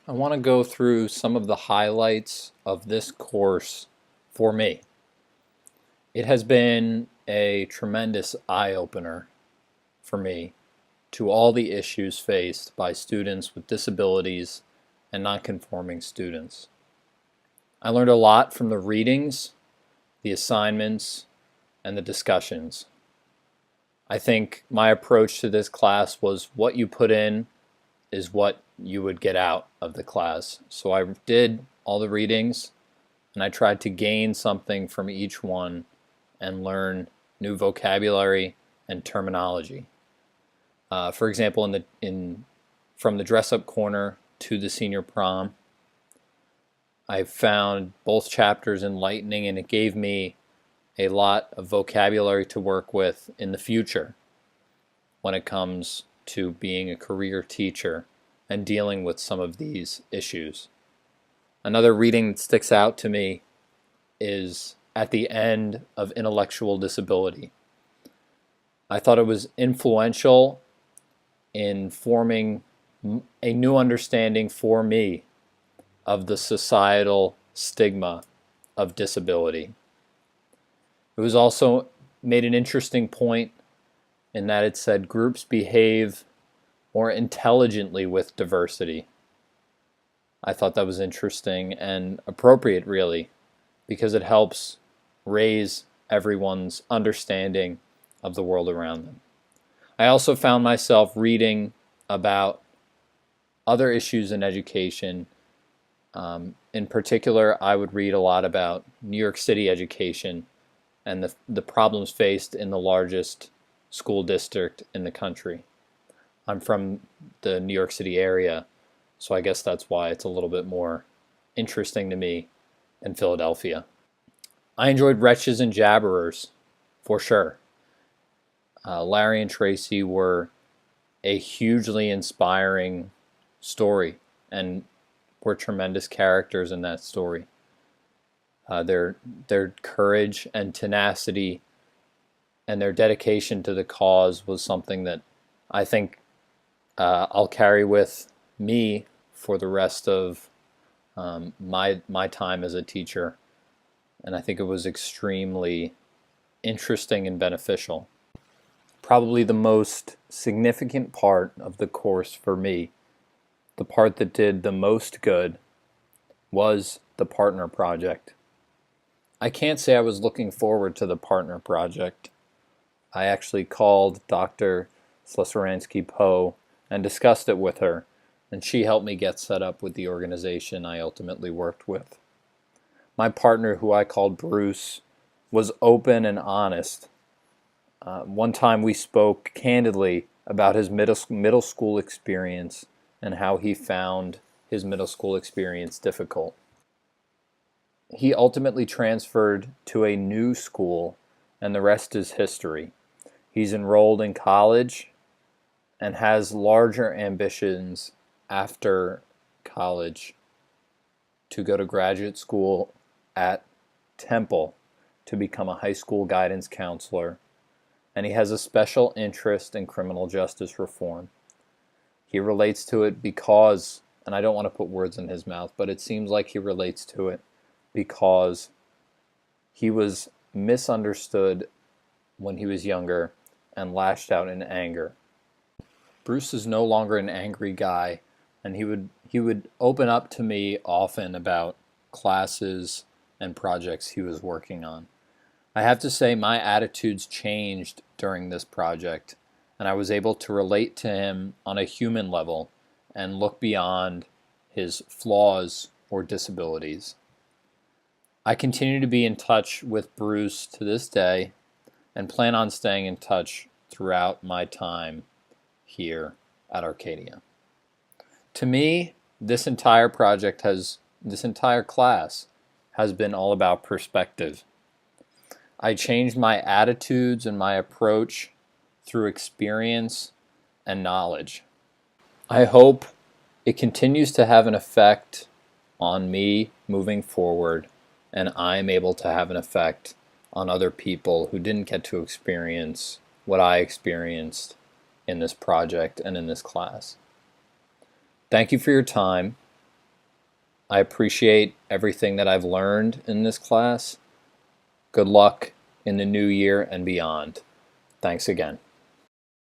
I want to go through some of the highlights of this course for me. It has been a tremendous eye-opener for me to all the issues faced by students with disabilities and non-conforming students. I learned a lot from the readings, the assignments, and the discussions. I think my approach to this class was what you put in is what you would get out of the class. So I did all the readings and I tried to gain something from each one and learn new vocabulary and terminology. For example, from the dress-up corner to the senior prom, I found both chapters enlightening, and it gave me a lot of vocabulary to work with in the future when it comes to being a career teacher and dealing with some of these issues. Another reading that sticks out to me is at the end of Intellectual Disability. I thought it was influential in forming a new understanding for me of the societal stigma of disability. It was also made an interesting point in that it said groups behave more intelligently with diversity. I thought that was interesting and appropriate, really, because it helps raise everyone's understanding of the world around them. I also found myself reading about other issues in education. In particular, I would read a lot about New York City education and the problems faced in the largest school district in the country. I'm from the New York City area, so I guess that's why it's a little bit more interesting to me than Philadelphia. I enjoyed Wretches and Jabberers, for sure. Larry and Tracy were a hugely inspiring story and were tremendous characters in that story. Their courage and tenacity and their dedication to the cause was something that I think I'll carry with me for the rest of my time as a teacher, and I think it was extremely interesting and beneficial. Probably the most significant part of the course for me, the part that did the most good, was the partner project. I can't say I was looking forward to the partner project. I actually called Dr. Slesaransky-Poe and discussed it with her, and she helped me get set up with the organization I ultimately worked with. My partner, who I called Bruce, was open and honest. One time we spoke candidly about his middle school experience and how he found his middle school experience difficult. He ultimately transferred to a new school, and the rest is history. He's enrolled in college and has larger ambitions after college to go to graduate school at Temple to become a high school guidance counselor, and he has a special interest in criminal justice reform. He relates to it because, and I don't want to put words in his mouth, but it seems like he relates to it because he was misunderstood when he was younger and lashed out in anger. Bruce is no longer an angry guy, and he would open up to me often about classes and projects he was working on. I have to say my attitudes changed during this project, and I was able to relate to him on a human level and look beyond his flaws or disabilities. I continue to be in touch with Bruce to this day and plan on staying in touch throughout my time here at Arcadia. To me, this entire class has been all about perspective. I changed my attitudes and my approach through experience and knowledge. I hope it continues to have an effect on me moving forward, and I'm able to have an effect on other people who didn't get to experience what I experienced in this project and in this class. Thank you for your time. I appreciate everything that I've learned in this class. Good luck in the new year and beyond. Thanks again.